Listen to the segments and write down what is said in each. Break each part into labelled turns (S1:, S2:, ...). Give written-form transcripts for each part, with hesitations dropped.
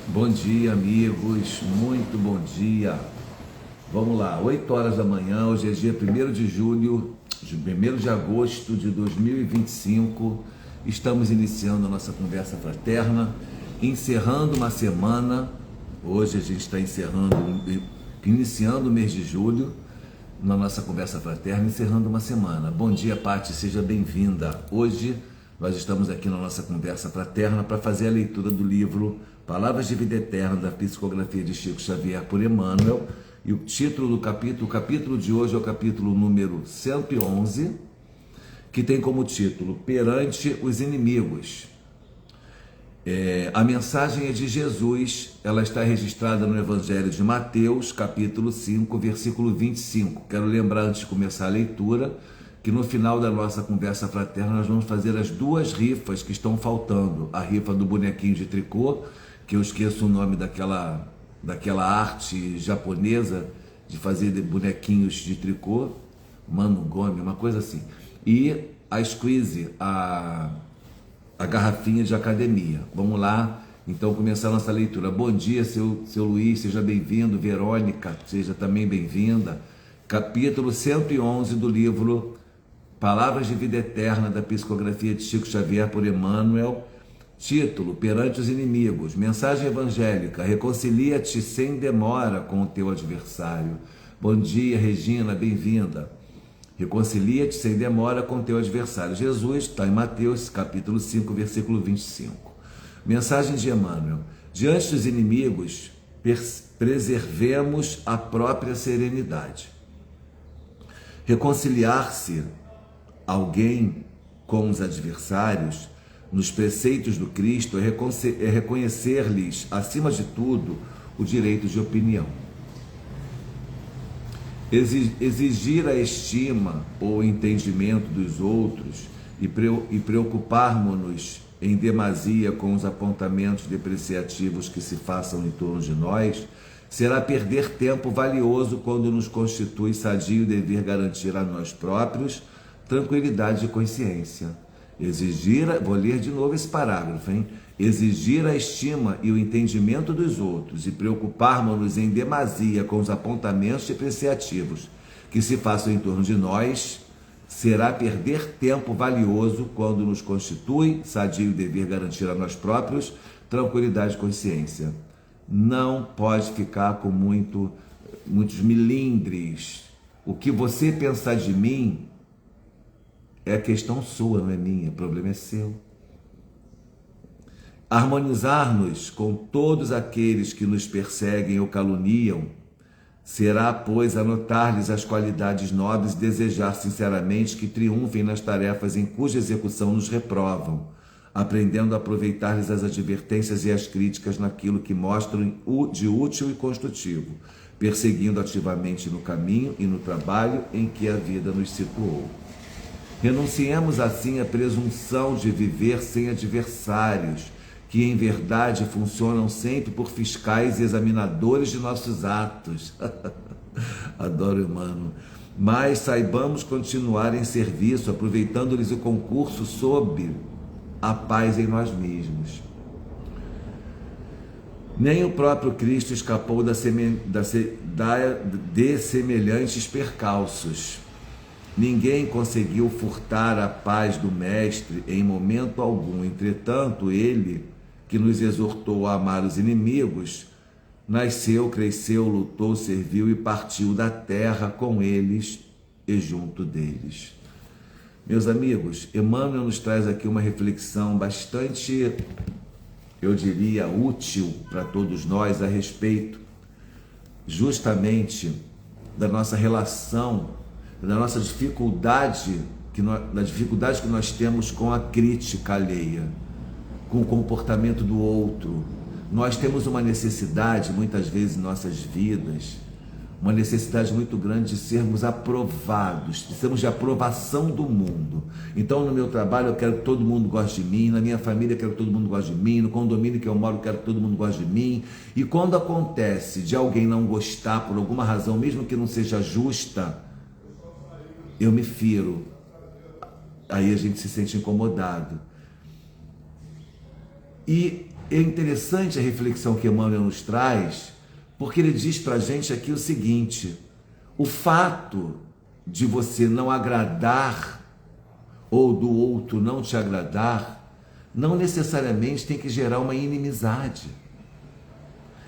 S1: Bom dia, amigos, muito bom dia. Vamos lá, 8 horas da manhã, hoje é dia 1º de julho, 1º de agosto de 2025. Estamos iniciando a nossa conversa fraterna, encerrando uma semana. Hoje a gente está iniciando o mês de julho, na nossa conversa fraterna, encerrando uma semana. Bom dia, Pati, seja bem-vinda. Hoje nós estamos aqui na nossa conversa fraterna para fazer a leitura do livro Palavras de Vida Eterna, da Psicografia de Chico Xavier, por Emmanuel. E o título do capítulo de hoje é o capítulo número 111, que tem como título Perante os Inimigos. A mensagem é de Jesus, ela está registrada no Evangelho de Mateus, capítulo 5, versículo 25. Quero lembrar, antes de começar a leitura, que no final da nossa conversa fraterna nós vamos fazer as duas rifas que estão faltando. A rifa do bonequinho de tricô, que eu esqueço o nome daquela arte japonesa de fazer bonequinhos de tricô, Manugome, uma coisa assim. E a squeeze, a garrafinha de academia. Vamos lá, então, começar a nossa leitura. Bom dia, seu Luiz, seja bem-vindo. Verônica, seja também bem-vinda. Capítulo 111 do livro Palavras de Vida Eterna, da Psicografia de Chico Xavier, por Emmanuel. Título: Perante os Inimigos. Mensagem evangélica: reconcilia-te sem demora com o teu adversário. Bom dia, Regina, bem-vinda. Reconcilia-te sem demora com o teu adversário. Jesus está em Mateus, capítulo 5, versículo 25. Mensagem de Emmanuel: diante dos inimigos, preservemos a própria serenidade. Reconciliar-se alguém com os adversários, nos preceitos do Cristo, é reconhecer-lhes, acima de tudo, o direito de opinião. Exigir a estima ou entendimento dos outros e preocuparmos-nos em demasia com os apontamentos depreciativos que se façam em torno de nós, será perder tempo valioso quando nos constitui sadio dever garantir a nós próprios tranquilidade de consciência. Vou ler de novo esse parágrafo, hein? Exigir a estima e o entendimento dos outros e preocuparmos-nos em demasia com os apontamentos depreciativos que se façam em torno de nós, será perder tempo valioso quando nos constitui sadio dever garantir a nós próprios tranquilidade de consciência. Não pode ficar com muitos milindres. O que você pensar de mim é questão sua, não é minha, o problema é seu. Harmonizar-nos com todos aqueles que nos perseguem ou caluniam será, pois, anotar-lhes as qualidades nobres e desejar sinceramente que triunfem nas tarefas em cuja execução nos reprovam, aprendendo a aproveitar-lhes as advertências e as críticas naquilo que mostram de útil e construtivo, perseguindo ativamente no caminho e no trabalho em que a vida nos situou. Renunciemos assim à presunção de viver sem adversários, que em verdade funcionam sempre por fiscais e examinadores de nossos atos. Adoro Emmanuel. Mas saibamos continuar em serviço, aproveitando-lhes o concurso sob a paz em nós mesmos. Nem o próprio Cristo escapou de semelhantes percalços. Ninguém conseguiu furtar a paz do Mestre em momento algum. Entretanto, ele, que nos exortou a amar os inimigos, nasceu, cresceu, lutou, serviu e partiu da terra com eles e junto deles. Meus amigos, Emmanuel nos traz aqui uma reflexão bastante, eu diria, útil para todos nós a respeito justamente da nossa relação, da nossa dificuldade, da dificuldade que nós temos com a crítica alheia, com o comportamento do outro. Nós temos uma necessidade, muitas vezes em nossas vidas, uma necessidade muito grande de sermos aprovados, de sermos de aprovação do mundo. Então, no meu trabalho, eu quero que todo mundo goste de mim, na minha família, eu quero que todo mundo goste de mim, no condomínio que eu moro, eu quero que todo mundo goste de mim. E quando acontece de alguém não gostar por alguma razão, mesmo que não seja justa, eu me firo. Aí a gente se sente incomodado. E é interessante a reflexão que Emmanuel nos traz, porque ele diz para a gente aqui o seguinte: o fato de você não agradar ou do outro não te agradar, não necessariamente tem que gerar uma inimizade.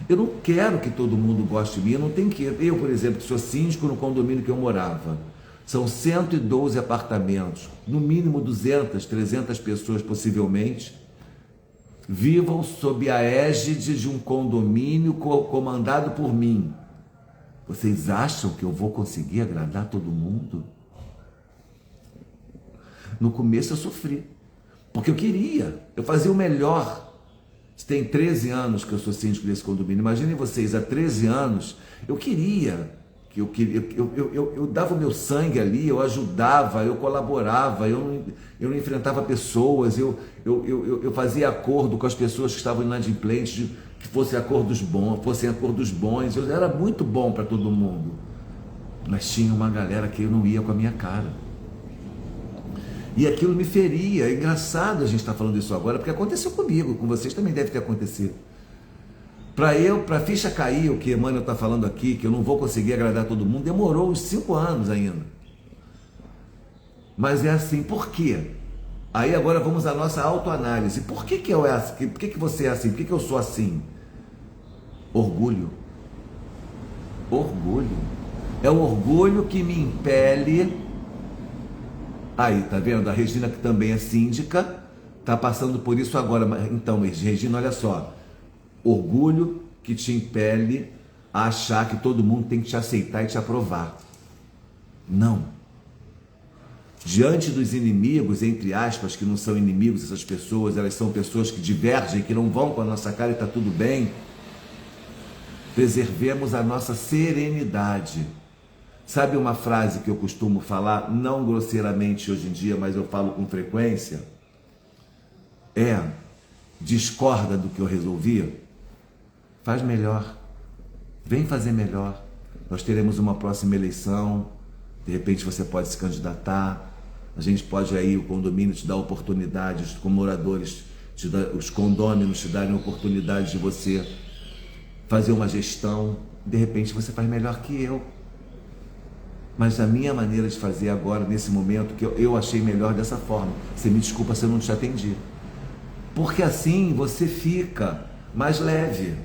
S1: Eu não quero que todo mundo goste de mim, eu não tenho que... Eu, por exemplo, que sou síndico no condomínio que eu morava, são 112 apartamentos, no mínimo 200, 300 pessoas possivelmente, vivam sob a égide de um condomínio comandado por mim. Vocês acham que eu vou conseguir agradar todo mundo? No começo eu sofri, porque eu queria, eu fazia o melhor. Tem 13 anos que eu sou síndico desse condomínio. Imaginem vocês, há 13 anos, eu dava o meu sangue ali, eu ajudava, eu colaborava, eu não enfrentava pessoas, eu fazia acordo com as pessoas que estavam inadimplentes, que fossem acordos bons, eu era muito bom para todo mundo. Mas tinha uma galera que eu não ia com a minha cara. E aquilo me feria. É engraçado a gente estar falando isso agora, porque aconteceu comigo, com vocês também deve ter acontecido. Para a ficha cair, o que Emmanuel está falando aqui, que eu não vou conseguir agradar todo mundo, demorou uns 5 anos ainda. Mas é assim, por quê? Aí agora vamos à nossa autoanálise. Por que eu é assim? Por que você é assim? Por que eu sou assim? Orgulho. Orgulho. É o orgulho que me impele. Aí, tá vendo? A Regina, que também é síndica, tá passando por isso agora. Então, Regina, olha só. Orgulho que te impele a achar que todo mundo tem que te aceitar e te aprovar. Não. Diante dos inimigos, entre aspas, que não são inimigos, essas pessoas, elas são pessoas que divergem, que não vão com a nossa cara e tá tudo bem. Preservemos a nossa serenidade. Sabe uma frase que eu costumo falar, não grosseiramente hoje em dia, mas eu falo com frequência? Discorda do que eu resolvi? Faz melhor. Vem fazer melhor. Nós teremos uma próxima eleição, de repente você pode se candidatar, a gente pode aí, o condomínio te dar oportunidades, os moradores, os condôminos te darem oportunidade de você fazer uma gestão, de repente você faz melhor que eu. Mas a minha maneira de fazer agora, nesse momento, que eu achei melhor dessa forma. Você me desculpa se eu não te atendi. Porque assim você fica mais leve.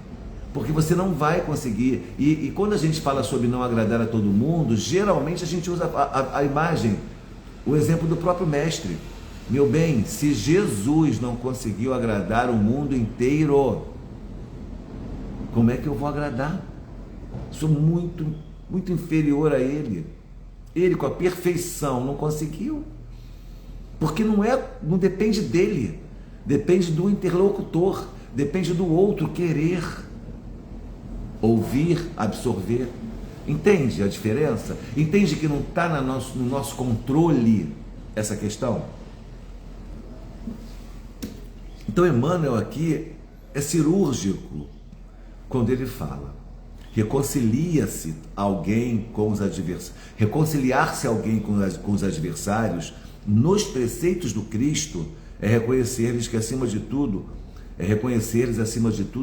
S1: Porque você não vai conseguir. E quando a gente fala sobre não agradar a todo mundo, geralmente a gente usa a imagem, o exemplo do próprio mestre. Meu bem, se Jesus não conseguiu agradar o mundo inteiro, como é que eu vou agradar? Sou muito inferior a ele. Ele com a perfeição não conseguiu, porque não depende dele, depende do interlocutor, depende do outro querer ouvir, absorver. Entende a diferença? Entende que não está no nosso controle essa questão? Então Emmanuel aqui é cirúrgico quando ele fala: reconciliar-se alguém com os adversários nos preceitos do Cristo é reconhecer-lhes acima de tudo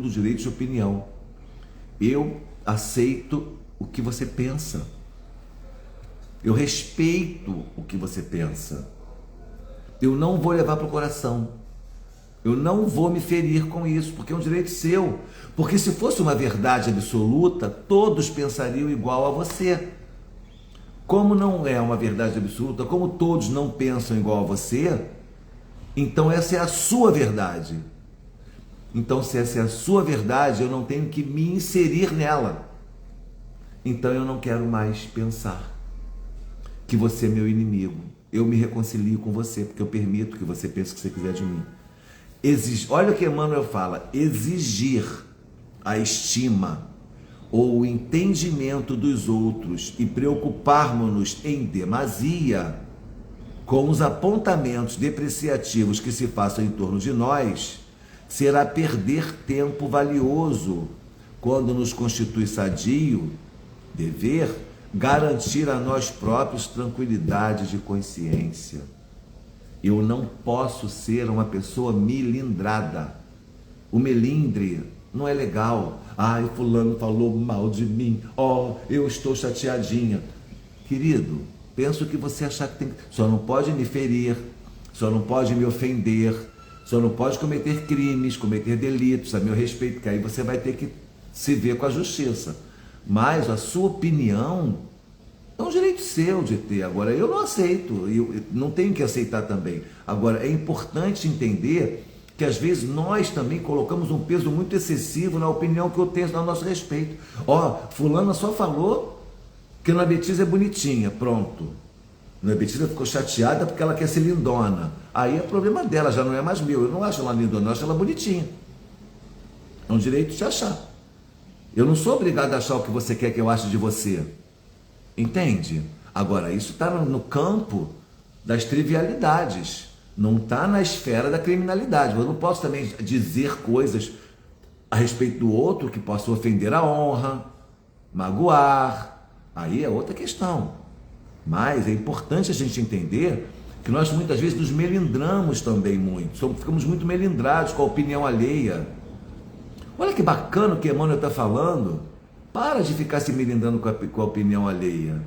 S1: o direito de opinião. Eu aceito o que você pensa, eu respeito o que você pensa, eu não vou levar para o coração, eu não vou me ferir com isso, porque é um direito seu. Porque se fosse uma verdade absoluta, todos pensariam igual a você. Como não é uma verdade absoluta, como todos não pensam igual a você, então essa é a sua verdade. Então, se essa é a sua verdade, eu não tenho que me inserir nela. Então eu não quero mais pensar que você é meu inimigo. Eu me reconcilio com você, porque eu permito que você pense o que você quiser de mim. Olha o que Emmanuel fala: exigir a estima ou o entendimento dos outros e preocuparmos-nos em demasia com os apontamentos depreciativos que se façam em torno de nós, será perder tempo valioso, quando nos constitui sadio dever garantir a nós próprios tranquilidade de consciência. Eu não posso ser uma pessoa milindrada. O melindre não é legal. Ai, fulano falou mal de mim. Oh, eu estou chateadinha. Querido, penso que você achar que tem... Só não pode me ferir, só não pode me ofender, só não pode cometer crimes, cometer delitos a meu respeito, que aí você vai ter que se ver com a justiça. Mas a sua opinião é um direito seu de ter. Agora, eu não aceito, eu não tenho que aceitar também. Agora, é importante entender que às vezes nós também colocamos um peso muito excessivo na opinião que eu tenho a nosso respeito. Ó, fulana só falou que Ana Betisa é bonitinha, pronto. Ana Betisa ficou chateada porque ela quer ser lindona. Aí é problema dela, já não é mais meu. Eu não acho ela lindona, eu acho ela bonitinha. É um direito de achar. Eu não sou obrigado a achar o que você quer que eu ache de você. Entende? Agora, isso está no campo das trivialidades. Não está na esfera da criminalidade. Eu não posso também dizer coisas a respeito do outro que possam ofender a honra, magoar. Aí é outra questão. Mas é importante a gente entender que nós muitas vezes nos melindramos também muito. Ficamos muito melindrados com a opinião alheia. Olha que bacana o que Emmanuel está falando. Para de ficar se melindrando com a opinião alheia.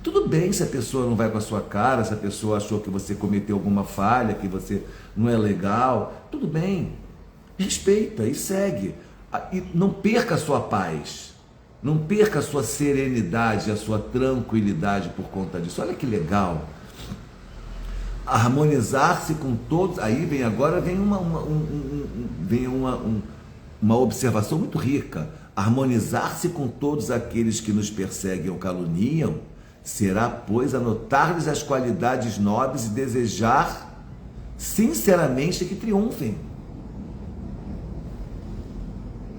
S1: Tudo bem se a pessoa não vai com a sua cara, se a pessoa achou que você cometeu alguma falha, que você não é legal. Tudo bem. Respeita e segue. E não perca a sua paz. Não perca a sua serenidade, a sua tranquilidade por conta disso. Olha que legal. Harmonizar-se com todos. Aí vem uma observação muito rica. Harmonizar-se com todos aqueles que nos perseguem ou caluniam será, pois, anotar-lhes as qualidades nobres e desejar sinceramente que triunfem.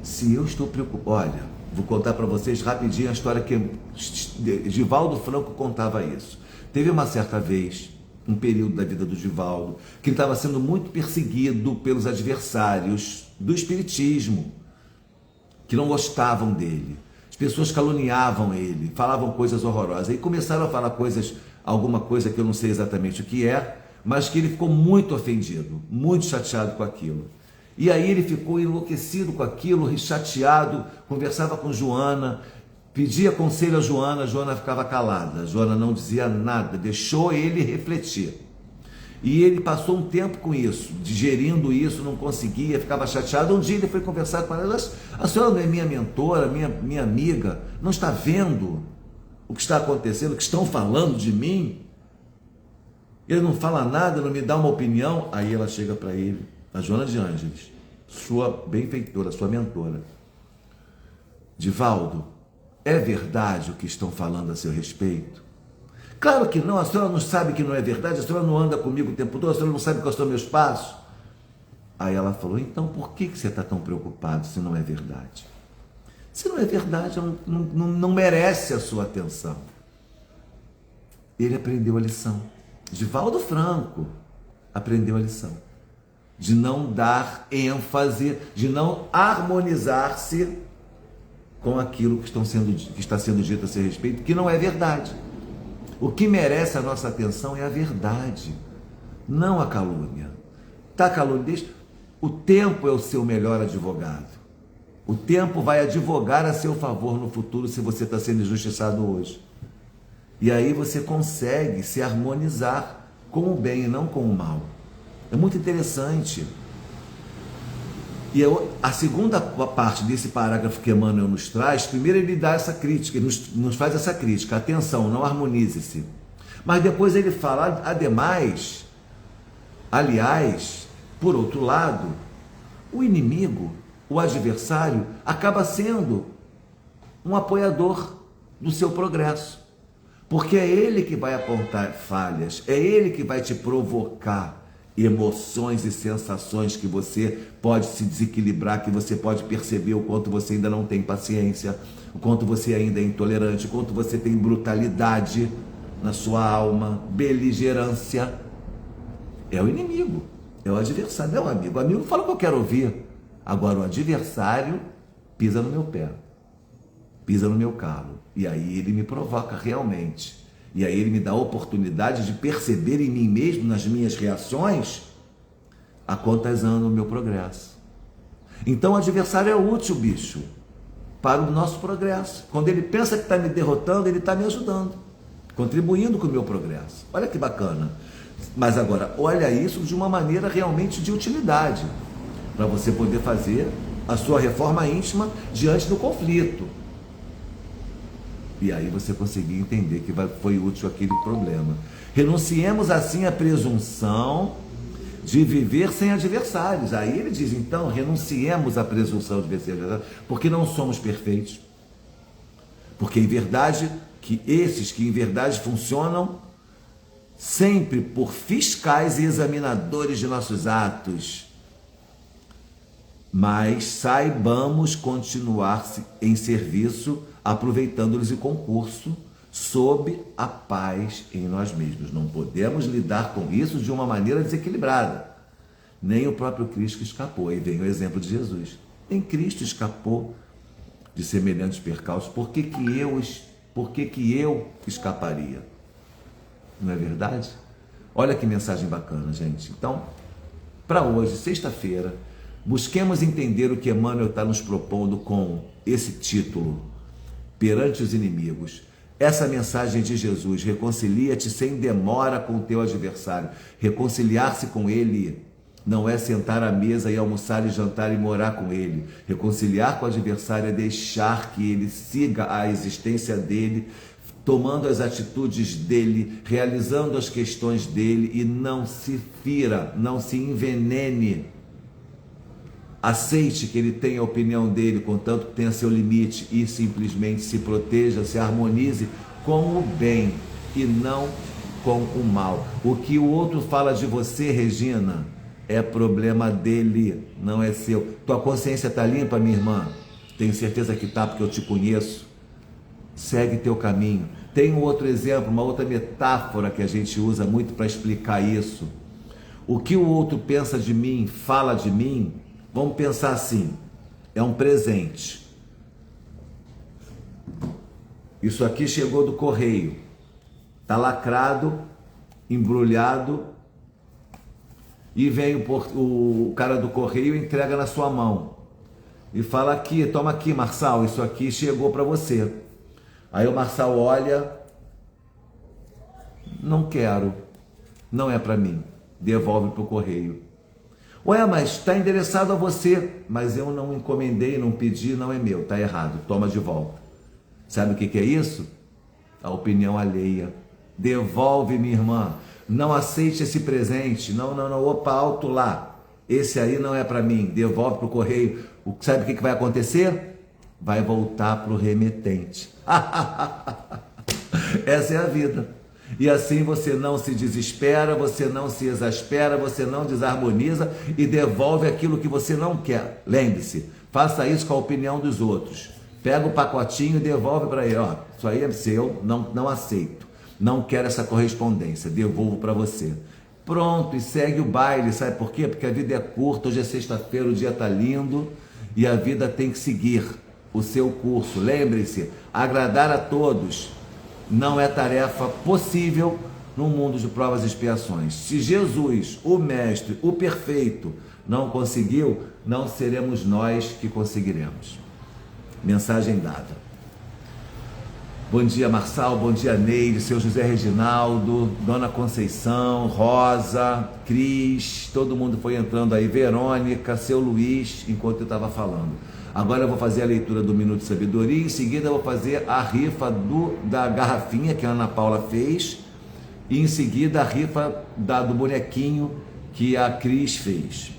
S1: Se eu estou preocupado... Olha, vou contar para vocês rapidinho a história que Divaldo Franco contava isso. Teve uma certa vez, um período da vida do Divaldo, que estava sendo muito perseguido pelos adversários do espiritismo, que não gostavam dele. As pessoas caluniavam ele, falavam coisas horrorosas. Aí começaram a falar alguma coisa que eu não sei exatamente o que é, mas que ele ficou muito ofendido, muito chateado com aquilo. E aí ele ficou enlouquecido com aquilo, chateado, conversava com Joana, pedia conselho a Joana ficava calada, Joana não dizia nada, deixou ele refletir. E ele passou um tempo com isso, digerindo isso, não conseguia, ficava chateado. Um dia ele foi conversar com ela: a senhora não é minha mentora, minha amiga, não está vendo o que está acontecendo, o que estão falando de mim? Ele não fala nada, não me dá uma opinião. Aí ela chega para ele, a Joana de Ângeles, sua benfeitora, sua mentora: Divaldo, é verdade o que estão falando a seu respeito? Claro que não, a senhora não sabe que não é verdade, a senhora não anda comigo o tempo todo, a senhora não sabe quais são meus passos. Aí ela falou: então por que você está tão preocupado se não é verdade? Se não é verdade, não merece a sua atenção. Ele aprendeu a lição. Divaldo Franco aprendeu a lição de não dar ênfase, de não harmonizar-se com aquilo que está sendo dito a seu respeito, que não é verdade. O que merece a nossa atenção é a verdade, não a calúnia. Tá, calúnia? O tempo é o seu melhor advogado. O tempo vai advogar a seu favor no futuro se você está sendo injustiçado hoje. E aí você consegue se harmonizar com o bem e não com o mal. É muito interessante. E a segunda parte desse parágrafo que Emmanuel nos traz, primeiro ele dá essa crítica, ele nos faz essa crítica: atenção, não harmonize-se. Mas depois ele fala, ademais, aliás, por outro lado, o inimigo, o adversário, acaba sendo um apoiador do seu progresso. Porque é ele que vai apontar falhas, é ele que vai te provocar emoções e sensações que você pode se desequilibrar, que você pode perceber o quanto você ainda não tem paciência, o quanto você ainda é intolerante, o quanto você tem brutalidade na sua alma, beligerância. É o inimigo, é o adversário, não é o amigo. O amigo fala o que eu quero ouvir. Agora o adversário pisa no meu pé, pisa no meu calo, e aí ele me provoca realmente. E aí ele me dá a oportunidade de perceber em mim mesmo, nas minhas reações, a quantas anda o meu progresso. Então o adversário é útil, bicho, para o nosso progresso. Quando ele pensa que está me derrotando, ele está me ajudando, contribuindo com o meu progresso. Olha que bacana. Mas agora, olha isso de uma maneira realmente de utilidade, para você poder fazer a sua reforma íntima diante do conflito. E aí você conseguir entender que foi útil aquele problema. Renunciemos assim à presunção de viver sem adversários. Aí ele diz, então, renunciemos à presunção de vencer adversários, porque não somos perfeitos. Porque em verdade, que em verdade funcionam sempre por fiscais e examinadores de nossos atos. Mas saibamos continuar em serviço, aproveitando-lhes o concurso, sob a paz em nós mesmos. Não podemos lidar com isso de uma maneira desequilibrada. Nem o próprio Cristo escapou. Aí vem o exemplo de Jesus. Nem Cristo escapou de semelhantes percalços. Por que que eu escaparia? Não é verdade? Olha que mensagem bacana, gente. Então, para hoje, sexta-feira, busquemos entender o que Emmanuel está nos propondo com esse título, Perante os Inimigos. Essa mensagem de Jesus, reconcilia-te sem demora com o teu adversário. Reconciliar-se com ele não é sentar à mesa e almoçar e jantar e morar com ele. Reconciliar com o adversário é deixar que ele siga a existência dele, tomando as atitudes dele, realizando as questões dele, e não se fira, não se envenene. Aceite que ele tenha a opinião dele, contanto que tenha seu limite, e simplesmente se proteja, se harmonize com o bem e não com o mal. O que o outro fala de você, Regina, é problema dele, não é seu. Tua consciência está limpa, minha irmã? Tenho certeza que está, porque eu te conheço. Segue teu caminho. Tem um outro exemplo, uma outra metáfora que a gente usa muito para explicar isso. O que o outro pensa de mim, fala de mim, vamos pensar assim, é um presente. Isso aqui chegou do correio, está lacrado, embrulhado, e vem o cara do correio e entrega na sua mão. E fala aqui, toma aqui, Marçal, isso aqui chegou para você. Aí o Marçal olha, não quero, não é para mim, devolve para o correio. Ué, mas está endereçado a você, mas eu não encomendei, não pedi, não é meu, está errado, toma de volta. Sabe o que é isso? A opinião alheia. Devolve, minha irmã, não aceite esse presente, não, opa, alto lá, esse aí não é para mim, devolve para o correio. Sabe o que vai acontecer? Vai voltar para o remetente. Essa é a vida. E assim você não se desespera, você não se exaspera, você não desarmoniza e devolve aquilo que você não quer. Lembre-se, faça isso com a opinião dos outros. Pega o pacotinho e devolve para ele. Ó, isso aí é seu, não aceito. Não quero essa correspondência, devolvo para você. Pronto, e segue o baile. Sabe por quê? Porque a vida é curta, hoje é sexta-feira, o dia está lindo e a vida tem que seguir o seu curso. Lembre-se, agradar a todos não é tarefa possível no mundo de provas e expiações. Se Jesus, o mestre, o perfeito, não conseguiu, não seremos nós que conseguiremos. Mensagem dada. Bom dia, Marçal, bom dia, Neide, seu José Reginaldo, Dona Conceição, Rosa, Cris, todo mundo foi entrando aí, Verônica, seu Luiz, enquanto eu estava falando. Agora eu vou fazer a leitura do Minuto de Sabedoria e em seguida eu vou fazer a rifa da garrafinha que a Ana Paula fez e em seguida a rifa do bonequinho que a Cris fez.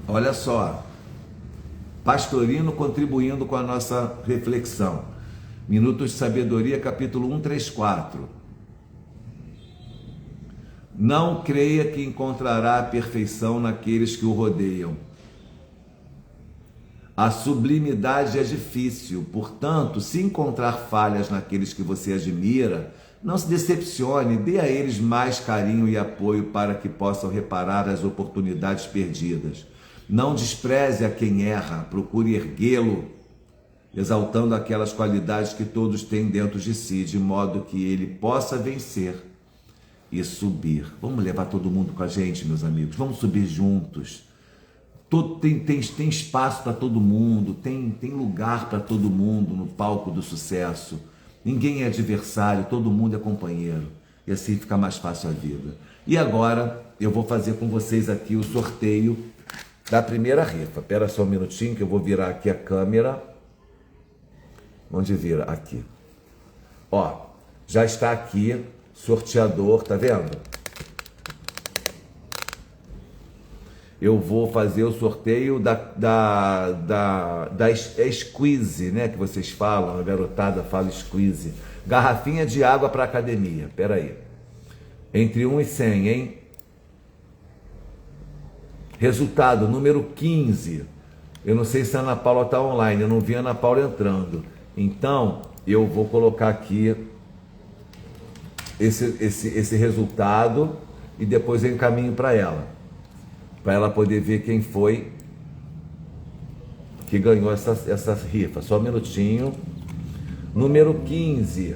S1: Olha só, Pastorino contribuindo com a nossa reflexão. Minutos de Sabedoria, capítulo 134. Não creia que encontrará a perfeição naqueles que o rodeiam. A sublimidade é difícil, portanto, se encontrar falhas naqueles que você admira, não se decepcione, dê a eles mais carinho e apoio para que possam reparar as oportunidades perdidas. Não despreze a quem erra, procure erguê-lo, exaltando aquelas qualidades que todos têm dentro de si, de modo que ele possa vencer e subir. Vamos levar todo mundo com a gente, meus amigos. Vamos subir juntos. Tem espaço para todo mundo, tem lugar para todo mundo no palco do sucesso. Ninguém é adversário, todo mundo é companheiro. E assim fica mais fácil a vida. E agora eu vou fazer com vocês aqui o sorteio da primeira rifa. Espera só um minutinho que eu vou virar aqui a câmera. Onde vira? Aqui. Ó, já está aqui, sorteador, tá vendo? Eu vou fazer o sorteio da squeeze, né? Que vocês falam, a garotada fala squeeze. Garrafinha de água para academia. Pera aí. Entre 1 e 100, hein? Resultado, número 15. Eu não sei se a Ana Paula está online, eu não vi a Ana Paula entrando. Então, eu vou colocar aqui esse resultado e depois eu encaminho para ela poder ver quem foi que ganhou essa rifa. Só um minutinho. Número 15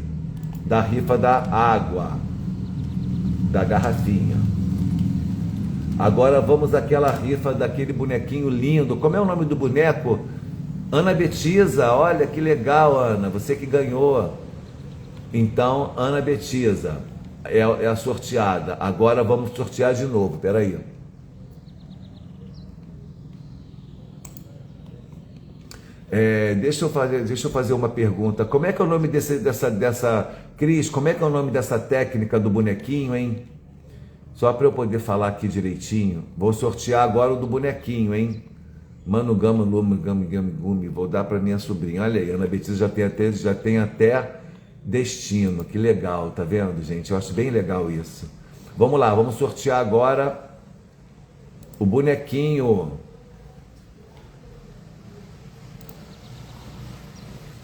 S1: da rifa da água, da garrafinha. Agora vamos àquela rifa daquele bonequinho lindo. Como é o nome do boneco? Ana Betisa. Olha que legal, Ana, você que ganhou. Então, Ana Betisa é a sorteada. Agora vamos sortear de novo. Espera aí. Deixa eu fazer uma pergunta. Como é que é o nome dessa Cris, como é que é o nome dessa técnica do bonequinho, hein? Só para eu poder falar aqui direitinho. Vou sortear agora o do bonequinho, hein? Mano Gama, Gumi, vou dar para minha sobrinha. Olha aí, Ana Betisa já tem até destino. Que legal, tá vendo, gente? Eu acho bem legal isso. Vamos lá, vamos sortear agora o bonequinho.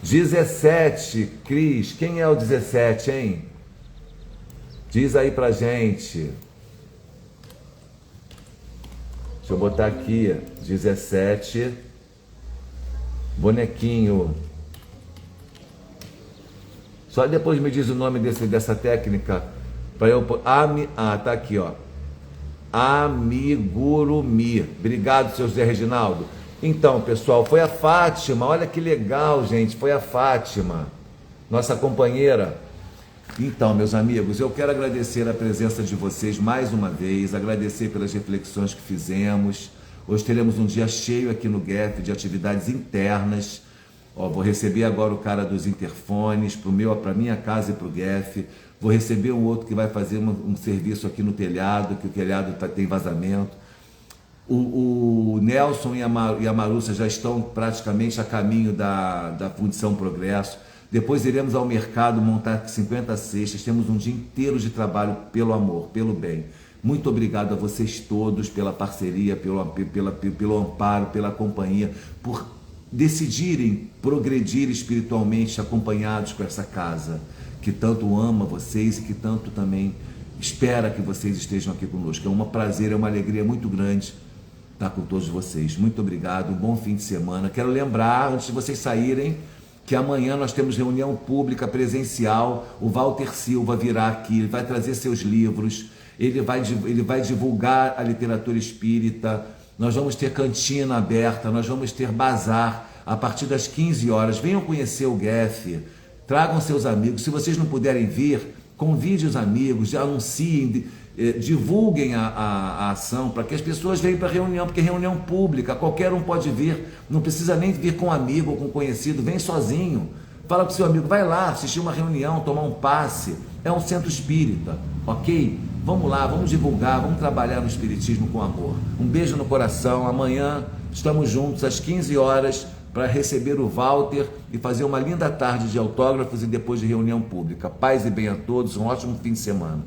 S1: 17, Cris, quem é o 17, hein? Diz aí pra gente. Deixa eu botar aqui, 17, bonequinho. Só depois me diz o nome dessa técnica para eu... tá aqui, ó. Amigurumi. Obrigado, seu Zé Reginaldo. Então, pessoal, foi a Fátima. Olha que legal, gente. Foi a Fátima, nossa companheira. Então, meus amigos, eu quero agradecer a presença de vocês mais uma vez, agradecer pelas reflexões que fizemos. Hoje teremos um dia cheio aqui no GEF de atividades internas. Vou receber agora o cara dos interfones para minha casa e para o GEF. Vou receber um outro que vai fazer um serviço aqui no telhado, que o telhado tem vazamento. O Nelson e a Marúcia já estão praticamente a caminho da Fundição Progresso. Depois iremos ao mercado montar 50 cestas. Temos um dia inteiro de trabalho pelo amor, pelo bem. Muito obrigado a vocês todos pela parceria, pelo amparo, pela companhia, por decidirem progredir espiritualmente acompanhados com essa casa, que tanto ama vocês e que tanto também espera que vocês estejam aqui conosco. É um prazer, é uma alegria muito grande estar com todos vocês. Muito obrigado, um bom fim de semana. Quero lembrar, antes de vocês saírem, que amanhã nós temos reunião pública presencial. O Walter Silva virá aqui, ele vai trazer seus livros, ele vai divulgar a literatura espírita. Nós vamos ter cantina aberta, nós vamos ter bazar a partir das 15 horas. Venham conhecer o GEF, tragam seus amigos. Se vocês não puderem vir, convide os amigos, anunciem, divulguem a ação para que as pessoas venham para a reunião, porque é reunião pública, qualquer um pode vir, não precisa nem vir com um amigo ou com um conhecido, vem sozinho, fala com seu amigo, vai lá assistir uma reunião, tomar um passe, é um centro espírita, ok? Vamos lá, vamos divulgar, vamos trabalhar no espiritismo com amor. Um beijo no coração. Amanhã estamos juntos às 15 horas para receber o Walter e fazer uma linda tarde de autógrafos e depois de reunião pública. Paz e bem a todos, um ótimo fim de semana.